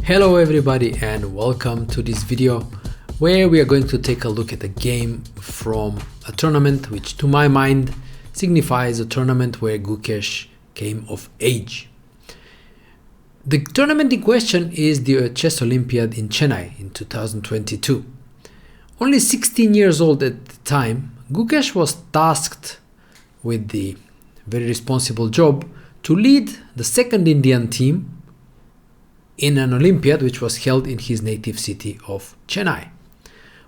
Hello everybody and welcome to this video where we are going to take a look at a game from a tournament which to my mind signifies a tournament where Gukesh came of age. The tournament in question is the Chess Olympiad in Chennai in 2022. Only 16 years old at the time, Gukesh was tasked with the very responsible job to lead the second Indian team in an Olympiad which was held in his native city of Chennai.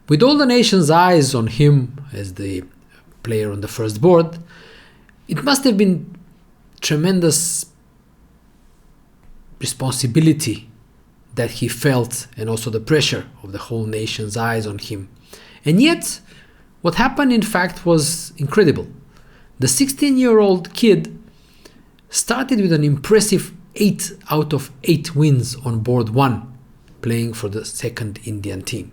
With all the nation's eyes on him as the player on the first board, it must have been tremendous responsibility that he felt, and also the pressure of the whole nation's eyes on him. And yet, what happened in fact was incredible. The 16-year-old kid started with an impressive 8 out of 8 wins on board 1, playing for the second Indian team.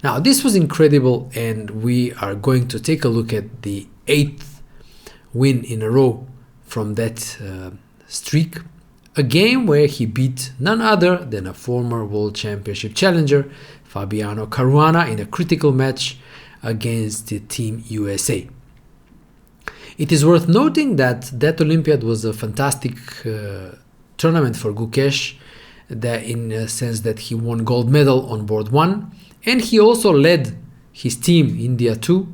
Now, this was incredible, and we are going to take a look at the 8th win in a row from that streak. A game where he beat none other than a former World Championship challenger, Fabiano Caruana, in a critical match against the Team USA. It is worth noting that Olympiad was a fantastic tournament for Gukesh, that in a sense that he won gold medal on board 1, and he also led his team, India 2,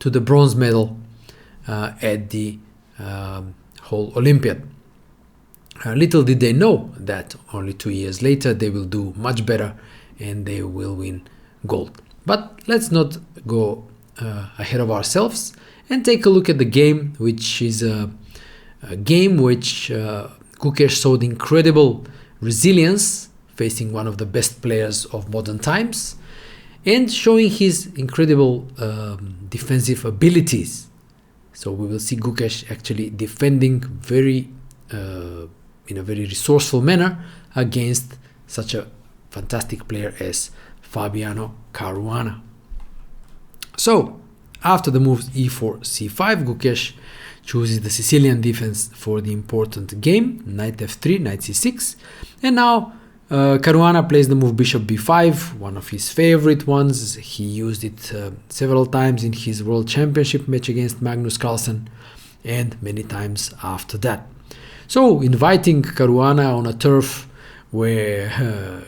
to the bronze medal at the whole Olympiad. Little did they know that only 2 years later they will do much better and they will win gold. But let's not go ahead of ourselves and take a look at the game, which is a game which Gukesh showed incredible resilience, facing one of the best players of modern times, and showing his incredible defensive abilities. So we will see Gukesh actually defending in a very resourceful manner against such a fantastic player as Fabiano Caruana. So, after the moves e4, c5, Gukesh chooses the Sicilian defense for the important game, knight f3, knight c6, and now Caruana plays the move bishop b5, one of his favorite ones. He used it several times in his World Championship match against Magnus Carlsen and many times after that. So, inviting Caruana on a turf where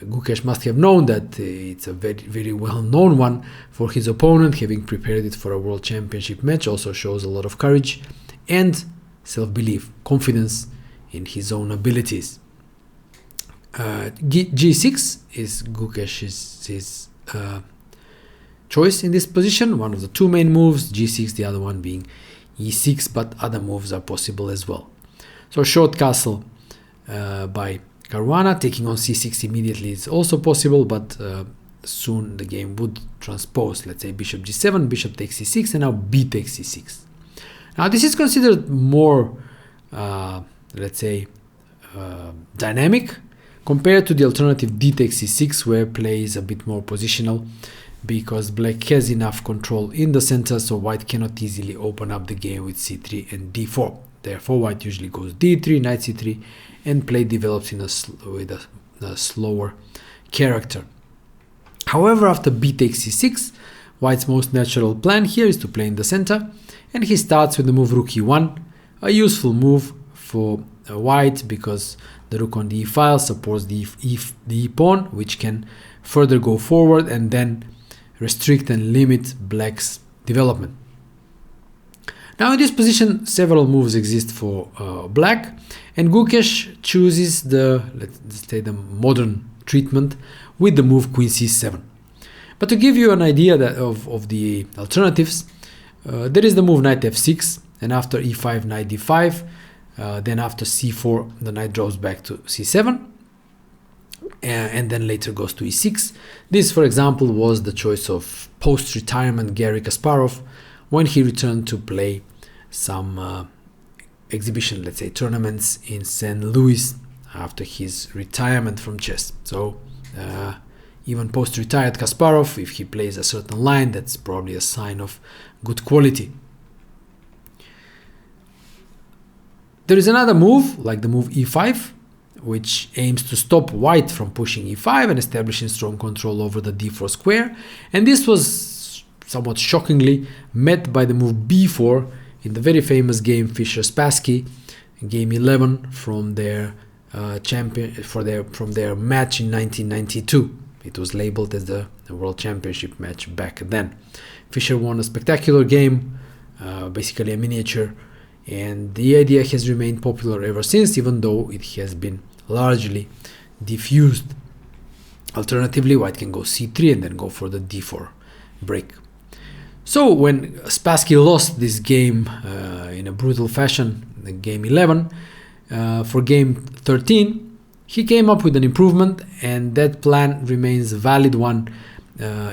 Gukesh must have known that it's a very, very well-known one for his opponent, having prepared it for a World Championship match, also shows a lot of courage and self-belief, confidence in his own abilities. G6 is Gukesh's choice in this position, one of the two main moves, G6, the other one being E6, but other moves are possible as well. So short castle by Caruana, taking on c6 immediately is also possible, but soon the game would transpose. Let's say bishop g7, bishop takes c6, and now b takes c6. Now this is considered more, dynamic compared to the alternative d takes c6, where play is a bit more positional, because black has enough control in the center, so white cannot easily open up the game with c3 and d4. Therefore, white usually goes d3, knight c3, and play develops with a slower character. However, after b takes c6, white's most natural plan here is to play in the center, and he starts with the move rook e1, a useful move for white because the rook on the e-file supports the e-pawn, which can further go forward and then restrict and limit black's development. Now in this position, several moves exist for black, and Gukesh chooses let's say the modern treatment with the move queen c7. But to give you an idea of the alternatives, there is the move knight f6, and after e5, knight d5, then after c4, the knight drops back to c7, and then later goes to e6. This, for example, was the choice of post-retirement Garry Kasparov when he returned to play some exhibition, let's say tournaments in St. Louis after his retirement from chess. So even post-retired Kasparov, if he plays a certain line, that's probably a sign of good quality. There is another move, like the move e5, which aims to stop white from pushing e5 and establishing strong control over the d4 square. And this was somewhat shockingly met by the move b4 in the very famous game Fischer-Spassky, game 11 from their from their match in 1992. It was labeled as the World Championship match back then. Fischer won a spectacular game, basically a miniature, and the idea has remained popular ever since, even though it has been largely diffused. Alternatively, white can go c3 and then go for the d4 break. So when Spassky lost this game in a brutal fashion, in game 11, for game 13, he came up with an improvement, and that plan remains a valid one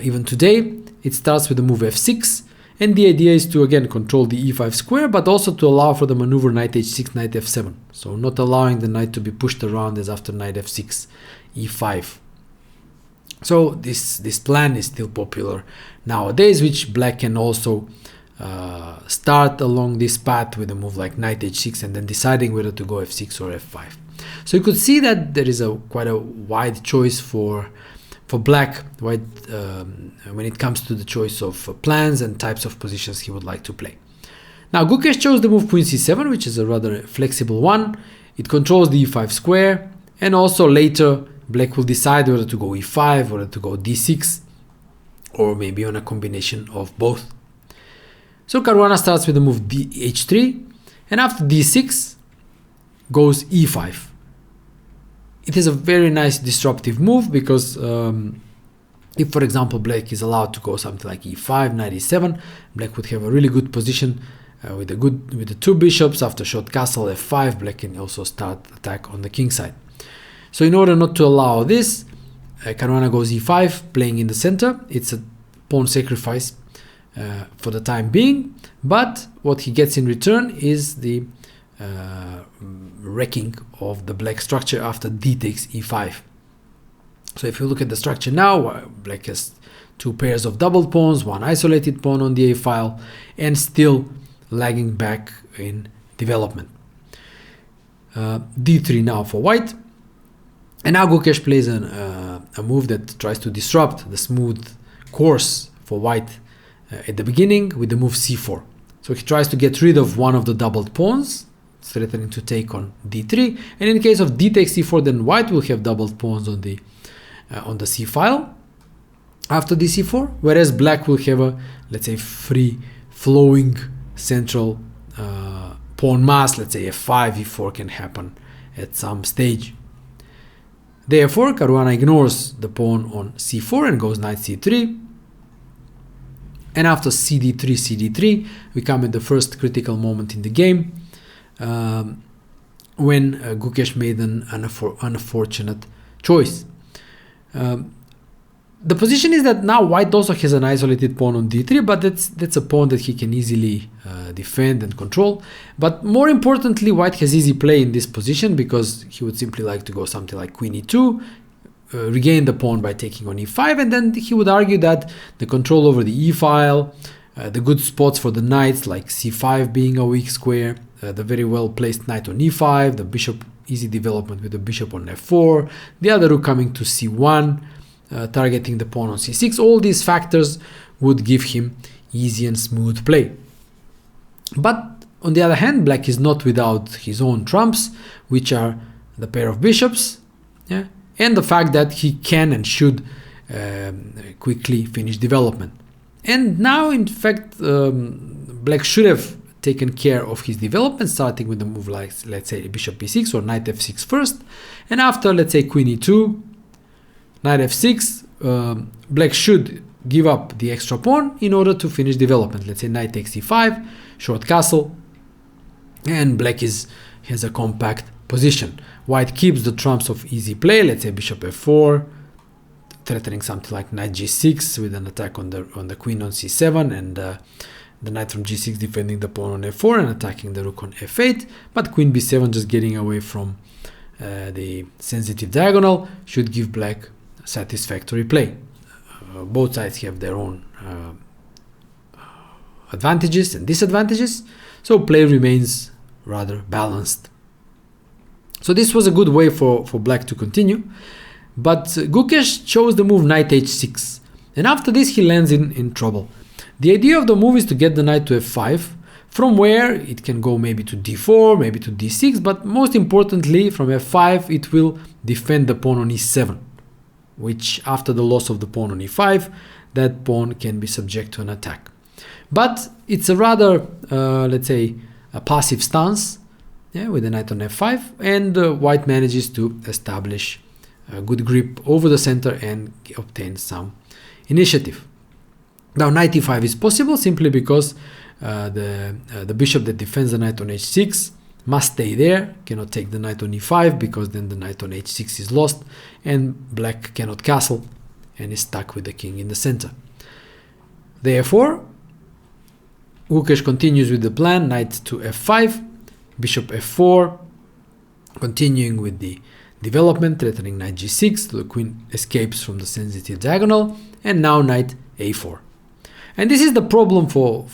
even today. It starts with the move f6, and the idea is to again control the e5 square, but also to allow for the maneuver knight h6, knight f7. So not allowing the knight to be pushed around as after knight f6, e5. So this plan is still popular nowadays, which black can also start along this path with a move like knight h6 and then deciding whether to go f6 or f5. So you could see that there is quite a wide choice for black when it comes to the choice of plans and types of positions he would like to play. Now Gukesh chose the move queen c7, which is a rather flexible one. It controls the e5 square, and also later black will decide whether to go e5, whether to go d6, or maybe on a combination of both. So Caruana starts with the move h3, and after d6 goes e5. It is a very nice disruptive move because if, for example, black is allowed to go something like e5, knight e7, black would have a really good position with the two bishops. After short castle f5, black can also start attack on the king side. So in order not to allow this, Caruana goes e5, playing in the center. It's a pawn sacrifice for the time being, but what he gets in return is the wrecking of the black structure after d takes e5. So if you look at the structure now, black has two pairs of doubled pawns, one isolated pawn on the a file, and still lagging back in development. d3 now for white, and now Gukesh plays a move that tries to disrupt the smooth course for white at the beginning with the move c4. So he tries to get rid of one of the doubled pawns, threatening to take on d3, and in case of d takes c4, then white will have doubled pawns on the c file after dc4, whereas black will have a, let's say, free flowing central pawn mass. Let's say f5, e4 can happen at some stage. Therefore Caruana ignores the pawn on c4 and goes knight c3, and after cd3, we come at the first critical moment in the game, when Gukesh made an unfortunate choice. The position is that now white also has an isolated pawn on d3, but that's a pawn that he can easily defend and control. But more importantly, white has easy play in this position because he would simply like to go something like queen e2, regain the pawn by taking on e5, and then he would argue that the control over the e file, the good spots for the knights like c5 being a weak square, the very well placed knight on e5, the bishop easy development with the bishop on f4, the other rook coming to c1, targeting the pawn on c6, all these factors would give him easy and smooth play. But on the other hand, black is not without his own trumps, which are the pair of bishops, and the fact that he can and should quickly finish development. And now, in fact, black should have taken care of his development, starting with the move like, let's say, bishop b6 or knight f6 first, and after, let's say, queen e2, knight f6, black should give up the extra pawn in order to finish development. Let's say knight takes e5, short castle, and black has a compact position. White keeps the trumps of easy play, let's say bishop f4, threatening something like knight g6 with an attack on the queen on c7, and the knight from g6 defending the pawn on f4 and attacking the rook on f8, but queen b7 just getting away from the sensitive diagonal should give black satisfactory play. Both sides have their own advantages and disadvantages, so play remains rather balanced. So this was a good way for black to continue. But Gukesh chose the move knight h6. And after this he lands in trouble. The idea of the move is to get the knight to f5, from where it can go maybe to d4, maybe to d6, but most importantly from f5 it will defend the pawn on e7, which after the loss of the pawn on e5, that pawn can be subject to an attack. But it's a rather, let's say, a passive stance, with the knight on f5, and white manages to establish a good grip over the center and obtain some initiative. Now knight e5 is possible simply because the bishop that defends the knight on h6 must stay there, cannot take the knight on e5 because then the knight on h6 is lost and black cannot castle and is stuck with the king in the center. Therefore, Gukesh continues with the plan, knight to f5, bishop f4, continuing with the development, threatening knight g6, so the queen escapes from the sensitive diagonal, and now knight a4. And this is the problem for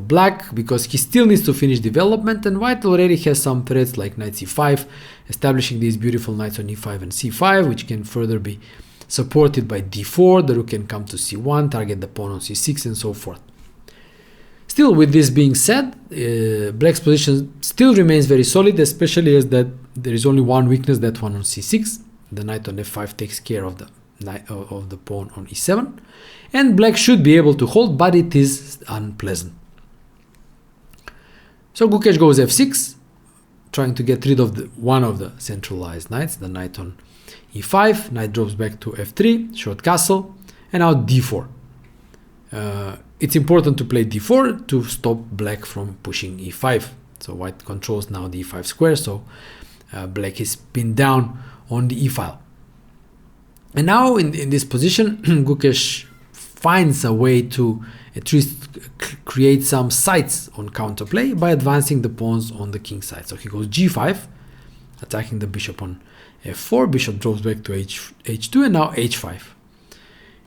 black, because he still needs to finish development, and white already has some threats like knight c5, establishing these beautiful knights on e5 and c5, which can further be supported by d4, the rook can come to c1, target the pawn on c6, and so forth. Still, with this being said, black's position still remains very solid, especially as that there is only one weakness, that one on c6. The knight on f5 takes care of the knight of the pawn on e7, and black should be able to hold, but it is unpleasant. So Gukesh goes f6, trying to get rid of one of the centralized knights, the knight on e5. Knight drops back to f3, short castle, and now d4. It's important to play d4 to stop black from pushing e5. So white controls now the e5 square, so black is pinned down on the e file. And now in this position, Gukesh finds a way to at least create some sights on counterplay by advancing the pawns on the king side. So he goes g5, attacking the bishop on f4, bishop drops back to h2, and now h5.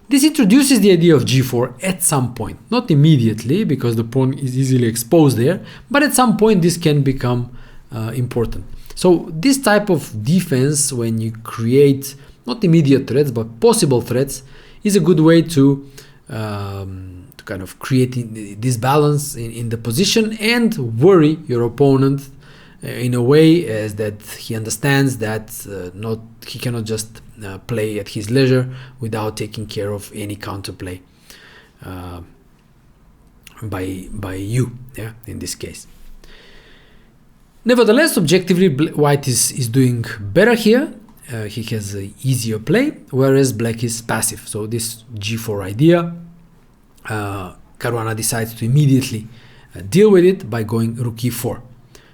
This introduces the idea of g4 at some point, not immediately because the pawn is easily exposed there, but at some point this can become important. So this type of defense, when you create not immediate threats but possible threats, is a good way to kind of create this balance in the position and worry your opponent in a way as that he understands that he cannot just play at his leisure without taking care of any counterplay by you, in this case. Nevertheless, objectively, white is doing better here. He has an easier play, whereas black is passive. So this g4 idea, Caruana decides to immediately deal with it by going rook e4.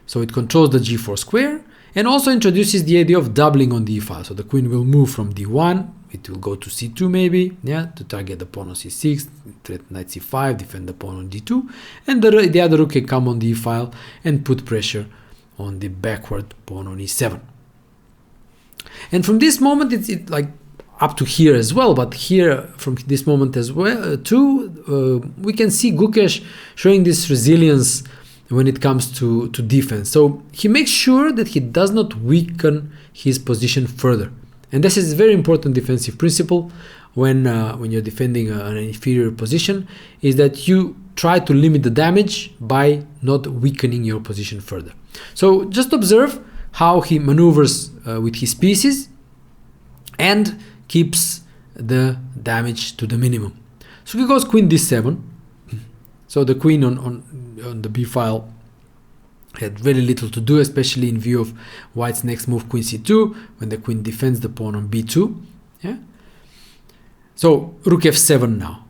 So it controls the g4 square and also introduces the idea of doubling on the e file. So the queen will move from d1, it will go to c2 maybe, to target the pawn on c6, threat knight c5, defend the pawn on d2, and the other rook can come on the e file and put pressure on the backward pawn on e7. And from this moment, it's like up to here as well, but here from this moment as well too, we can see Gukesh showing this resilience when it comes to defense. So he makes sure that he does not weaken his position further, and this is a very important defensive principle when you're defending an inferior position, is that you try to limit the damage by not weakening your position further. So just observe how he maneuvers with his pieces and keeps the damage to the minimum. So he goes queen d7. So the queen on the b file had very little to do, especially in view of white's next move, queen c2, when the queen defends the pawn on b2. So rook f7 now.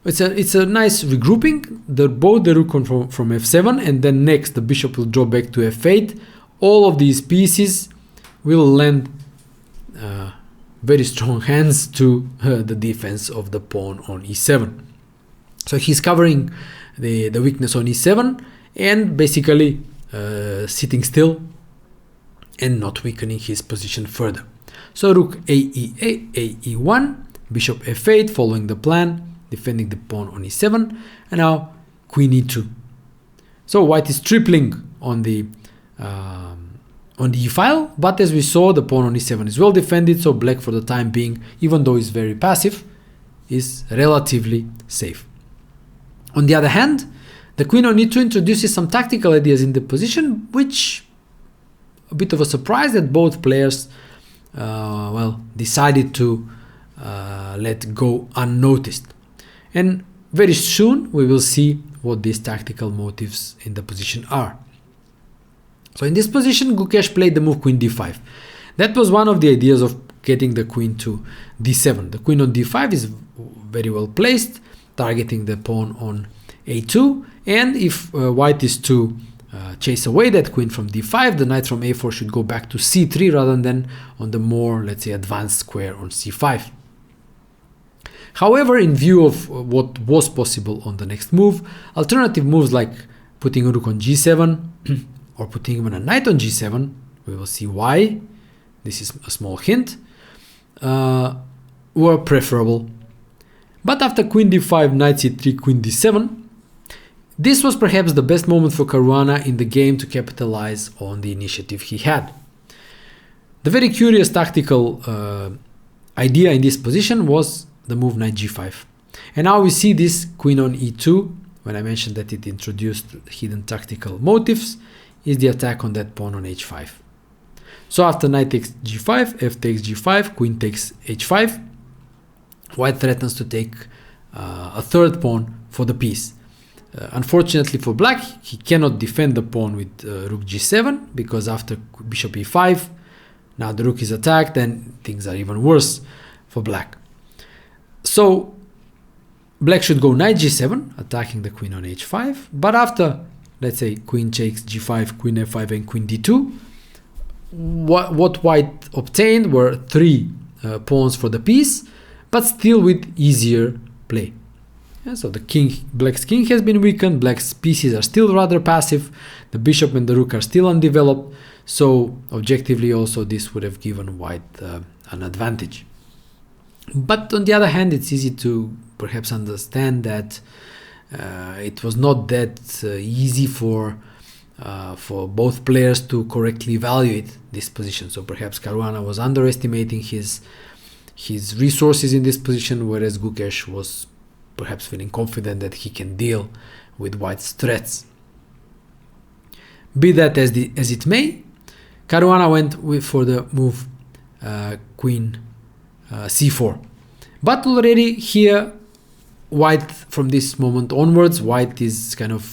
It's a nice regrouping. Both the rook from f7, and then next the bishop will drop back to f8. All of these pieces will lend very strong hands to the defense of the pawn on e7. So he's covering the weakness on e7 and basically sitting still and not weakening his position further. So rook ae1, bishop f8, following the plan, defending the pawn on e7, and now queen e2. So white is tripling on the on the e-file, but as we saw, the pawn on e7 is well defended, so black for the time being, even though it's very passive, is relatively safe. On the other hand, the queen on e2 introduces some tactical ideas in the position, which a bit of a surprise that both players decided to let go unnoticed. And very soon we will see what these tactical motives in the position are. So in this position, Gukesh played the move queen d5. That was one of the ideas of getting the queen to d7. The queen on d5 is very well placed, targeting the pawn on a2, and if white is to chase away that queen from d5, the knight from a4 should go back to c3 rather than on the more, let's say, advanced square on c5. However, in view of what was possible on the next move, alternative moves like putting a rook on g7 or putting even a knight on g7, we will see why, this is a small hint, were preferable. But after queen d5, knight c3, queen d7, this was perhaps the best moment for Caruana in the game to capitalize on the initiative he had. The very curious tactical idea in this position was the move knight g5. And now we see this queen on e2, when I mentioned that it introduced hidden tactical motives, is the attack on that pawn on h5. So after knight takes g5, f takes g5, queen takes h5, white threatens to take a third pawn for the piece. Unfortunately for black, he cannot defend the pawn with rook g7, because after bishop e5, now the rook is attacked and things are even worse for black. So black should go knight g7, attacking the queen on h5, but after, let's say, queen takes g5, queen f5 and queen d2, what white obtained were three pawns for the piece, but still with easier play. Yeah, so the black's king has been weakened, black's pieces are still rather passive, the bishop and the rook are still undeveloped, so objectively also this would have given white an advantage. But on the other hand, it's easy to perhaps understand that it was not that easy for both players to correctly evaluate this position. So perhaps Caruana was underestimating his resources in this position, whereas Gukesh was perhaps feeling confident that he can deal with white's threats. Be that as it may, Caruana went for the move queen c4. But already here, white, from this moment onwards, white is kind of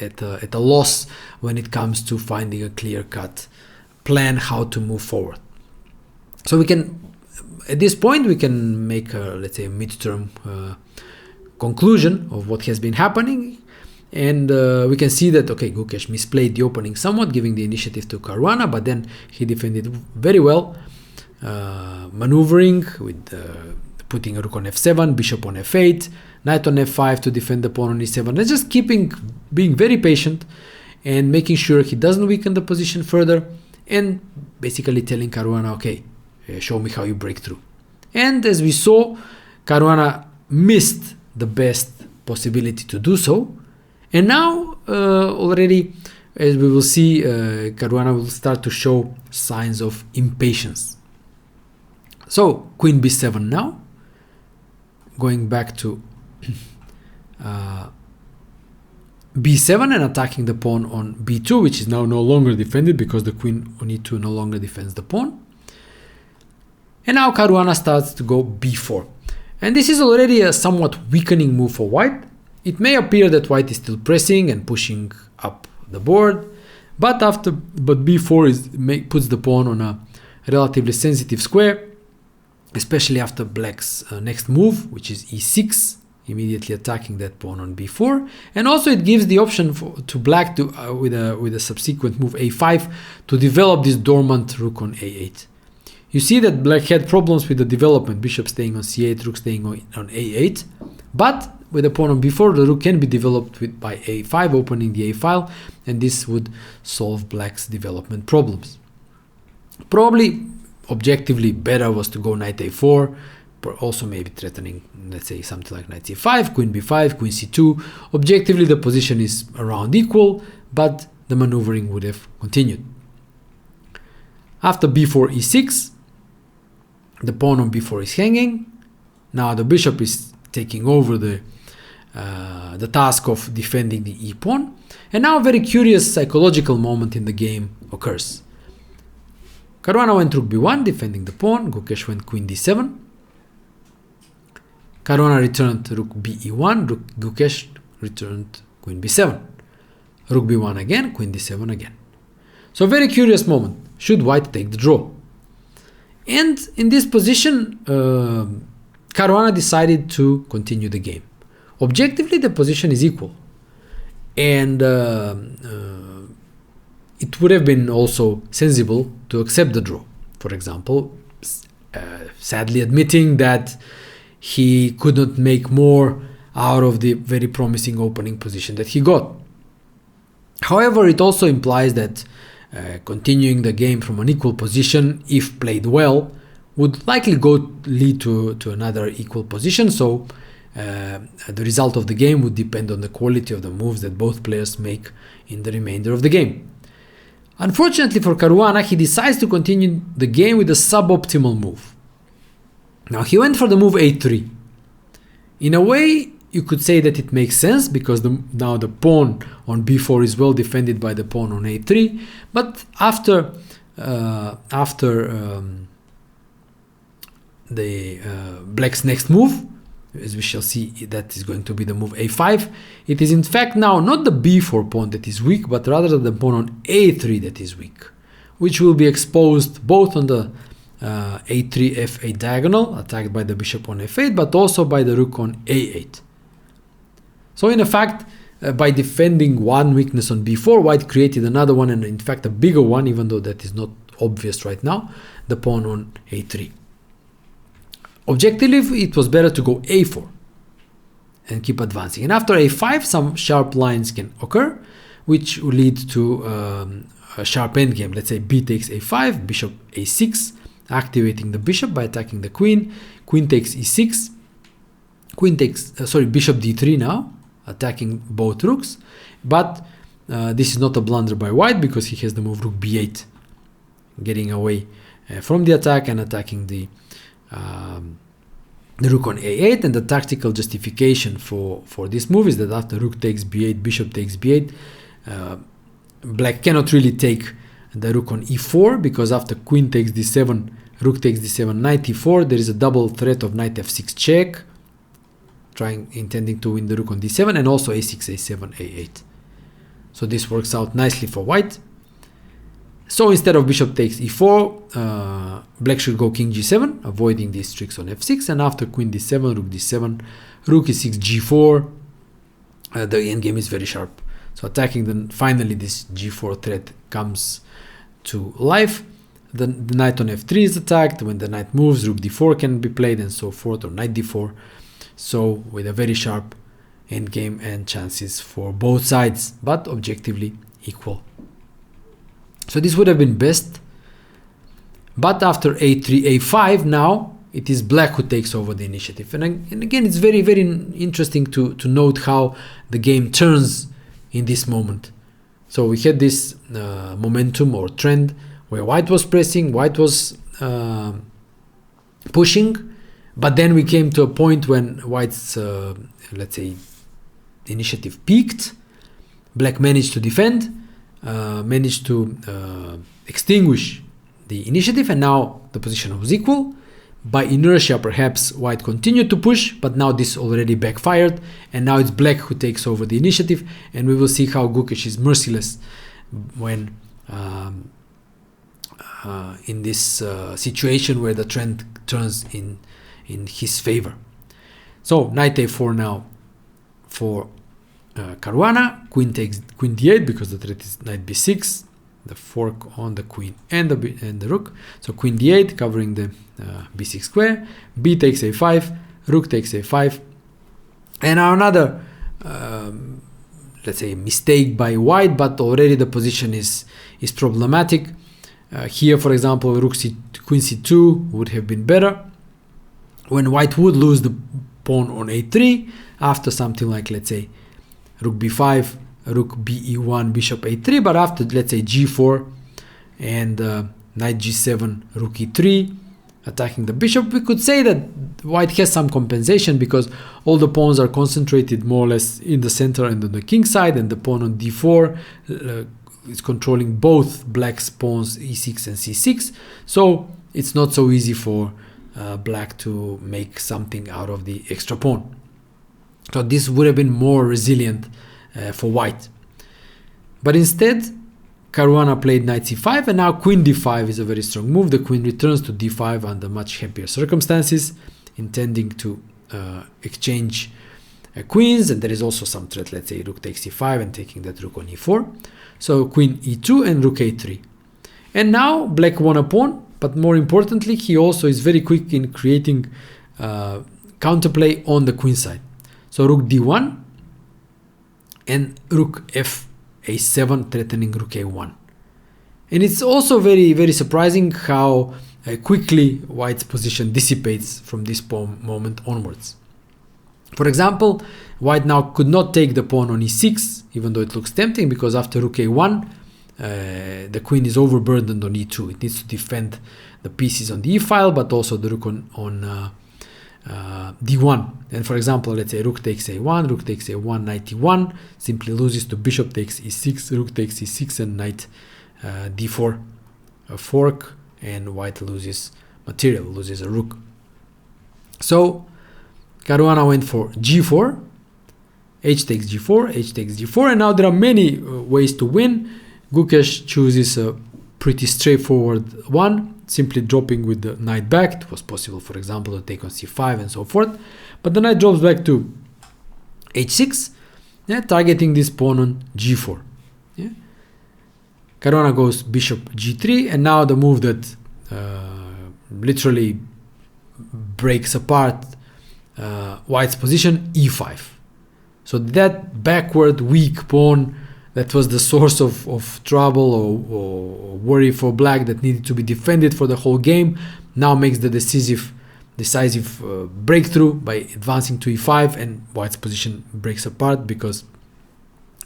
at a loss when it comes to finding a clear-cut plan how to move forward. So we can, at this point, we can make a, let's say, a midterm conclusion of what has been happening. And we can see that, okay, Gukesh misplayed the opening somewhat, giving the initiative to Caruana, but then he defended very well, maneuvering with putting a rook on f7, bishop on f8, knight on f5 to defend the pawn on e7, and just being very patient and making sure he doesn't weaken the position further, and basically telling Caruana, okay, show me how you break through. And as we saw, Caruana missed the best possibility to do so. And now, already, as we will see, Caruana will start to show signs of impatience. So, queen b7 now, going back to b7 and attacking the pawn on b2, which is now no longer defended because the queen on e2 no longer defends the pawn. And now Caruana starts to go b4. And this is already a somewhat weakening move for white. It may appear that white is still pressing and pushing up the board, but b4 puts the pawn on a relatively sensitive square, especially after black's next move, which is e6, immediately attacking that pawn on b4. And also it gives the option to black to with a subsequent move a5 to develop this dormant rook on a8. You see that black had problems with the development, bishop staying on c8, rook staying on a8, but with the pawn on b4, the rook can be developed by a5, opening the a file, and this would solve black's development problems. Probably, objectively, better was to go knight a4, also maybe threatening, let's say, something like knight c5, queen b5, queen c2. Objectively, the position is around equal, but the maneuvering would have continued. After b4 e6, the pawn on b4 is hanging. Now the bishop is taking over the task of defending the e pawn. And now a very curious psychological moment in the game occurs. Caruana went rook b1, defending the pawn. Gukesh went queen d7. Caruana returned rook be1. Gukesh returned queen b7. Rook b1 again, queen d7 again. So very curious moment. Should white take the draw? And in this position, Caruana decided to continue the game. Objectively, the position is equal. And it would have been also sensible to accept the draw. For example, sadly admitting that he could not make more out of the very promising opening position that he got. However, it also implies that continuing the game from an equal position, if played well, would likely lead to another equal position. So the result of the game would depend on the quality of the moves that both players make in the remainder of the game. Unfortunately for Caruana, he decides to continue the game with a suboptimal move. Now he went for the move a3. In a way, you could say that it makes sense because now the pawn on b4 is well defended by the pawn on a3. But after the black's next move, as we shall see, that is going to be the move a5. It is in fact now not the b4 pawn that is weak, but rather the pawn on a3 that is weak, which will be exposed both on the a3 f8 diagonal, attacked by the bishop on f8, but also by the rook on a8. So in fact, by defending one weakness on b4, white created another one, and in fact a bigger one, even though that is not obvious right now, the pawn on a3. Objectively, it was better to go a4 and keep advancing. And after a5, some sharp lines can occur, which will lead to a sharp endgame. Let's say b takes a5, bishop a6, activating the bishop by attacking the queen. Queen takes e6. Bishop d3 now, attacking both rooks. But this is not a blunder by white because he has the move rook b8, getting away from the attack and attacking the rook on a8. And the tactical justification for this move is that after rook takes b8, bishop takes b8, black cannot really take the rook on e4, because after queen takes d7, rook takes d7, knight e4, there is a double threat of knight f6 check, intending to win the rook on d7, and also a6, a7, a8. So this works out nicely for white. So instead of bishop takes e4, black should go king g7, avoiding these tricks on f6, and after queen d7, rook d7, rook e6, g4, the endgame is very sharp. So attacking finally this g4 threat comes to life. The knight on f3 is attacked. When the knight moves, rook d4 can be played, and so forth, or knight d4. So with a very sharp endgame and chances for both sides, but objectively equal. So this would have been best. But after a3, a5, now it is black who takes over the initiative. And again, it's very, very interesting to note how the game turns in this moment. So we had this momentum or trend where white was pressing, white was pushing, but then we came to a point when white's, let's say, initiative peaked. Black managed to defend, managed to extinguish the initiative, and now the position was equal. By inertia, perhaps white continued to push, but now this already backfired, and now it's black who takes over the initiative, and we will see how Gukesh is merciless when in this situation where the trend turns in his favor. So knight a4 now for Caruana. Queen takes queen d8 because the threat is knight b6, the fork on the queen and the rook. So queen d8 covering the b6 square. B takes a5, rook takes a5, and now another let's say mistake by white, but already the position is problematic. Here, for example, queen c2 would have been better, when white would lose the pawn on a3 after something like, let's say, rook b5, rook be1, bishop a3, but after, let's say, g4 and knight g7, rook e3, attacking the bishop. We could say that white has some compensation because all the pawns are concentrated more or less in the center and on the king side, and the pawn on d4 is controlling both black's pawns e6 and c6, so it's not so easy for black to make something out of the extra pawn. So this would have been more resilient for white. But instead, Caruana played knight c5, and now queen d5 is a very strong move. The queen returns to d5 under much happier circumstances, intending to exchange queens, and there is also some threat, let's say rook takes e5 and taking that rook on e4. So queen e2 and rook a3. And now black won a pawn, but more importantly, he also is very quick in creating counterplay on the queen side. So rook d1 and rook a7 threatening rook a1. And it's also very, very surprising how quickly white's position dissipates from this moment onwards. For example, white now could not take the pawn on e6, even though it looks tempting, because after rook a1, the queen is overburdened on e2. It needs to defend the pieces on the e file, but also the rook on d1. And for example, let's say rook takes a1, rook takes a1, knight e1, simply loses to bishop takes e6, rook takes e6, and knight d4, a fork, and white loses material, loses a rook. So Caruana went for g4, h takes g4, h takes g4, and now there are many ways to win. Gukesh chooses a pretty straightforward one, simply dropping with the knight back. It was possible, for example, to take on c5 and so forth, but the knight drops back to h6, targeting this pawn on g4. Caruana goes bishop g3, and now the move that literally breaks apart white's position, e5. So that backward weak pawn that was the source of trouble or worry for black, that needed to be defended for the whole game, now makes the decisive breakthrough by advancing to e5, and white's position breaks apart because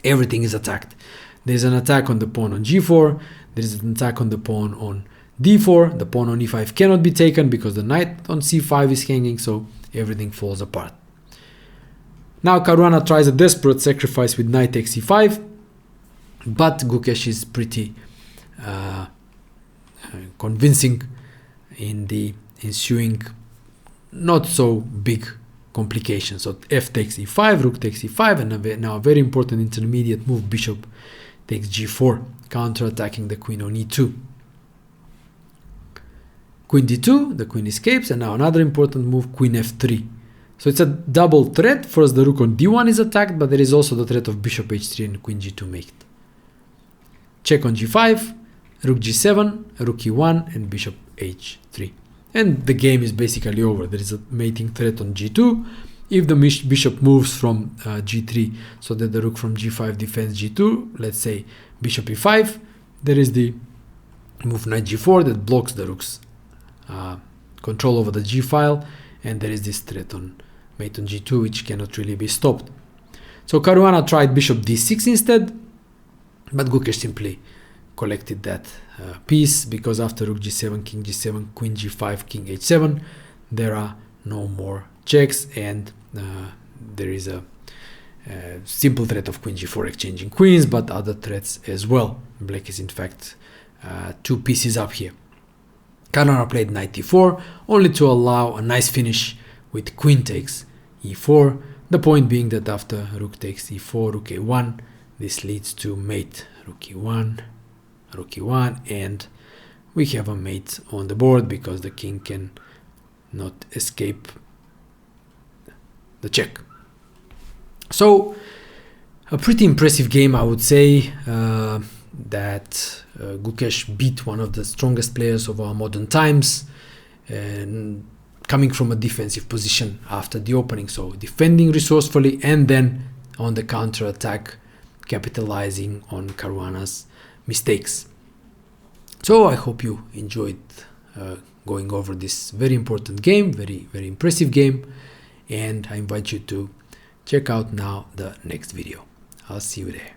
everything is attacked. There's an attack on the pawn on g4, there's an attack on the pawn on d4, the pawn on e5 cannot be taken because the knight on c5 is hanging, so everything falls apart. Now Caruana tries a desperate sacrifice with knight takes e5, but Gukesh is pretty convincing in the ensuing not so big complications. So f takes e5, rook takes e5, and now a very important intermediate move, bishop takes g4, counter-attacking the queen on e2. Queen d2, the queen escapes, and now another important move, queen f3. So it's a double threat. First, the rook on d1 is attacked, but there is also the threat of bishop h3 and queen g2 mate. Check on g5, rook g7, rook e1, and bishop h3. And the game is basically over. There is a mating threat on g2. If the bishop moves from g3 so that the rook from g5 defends g2, let's say bishop e5, there is the move knight g4 that blocks the rook's control over the g file, and there is this threat on mate on g2 which cannot really be stopped. So Caruana tried bishop d6 instead, but Gukesh simply collected that piece, because after rook g7, king g7, queen g5, king h7, there are no more checks, and there is a simple threat of queen g4 exchanging queens, but other threats as well. Black is in fact 2 pieces up here. Caruana played knight e4, only to allow a nice finish with queen takes e4. The point being that after rook takes e4, rook a1, this leads to mate rook e1, and we have a mate on the board because the king can not escape the check. So a pretty impressive game, I would say, that Gukesh beat one of the strongest players of our modern times, and coming from a defensive position after the opening, so defending resourcefully and then on the counter attack capitalizing on Caruana's mistakes. So I hope you enjoyed going over this very important game, very impressive game, and I invite you to check out now the next video. I'll see you there.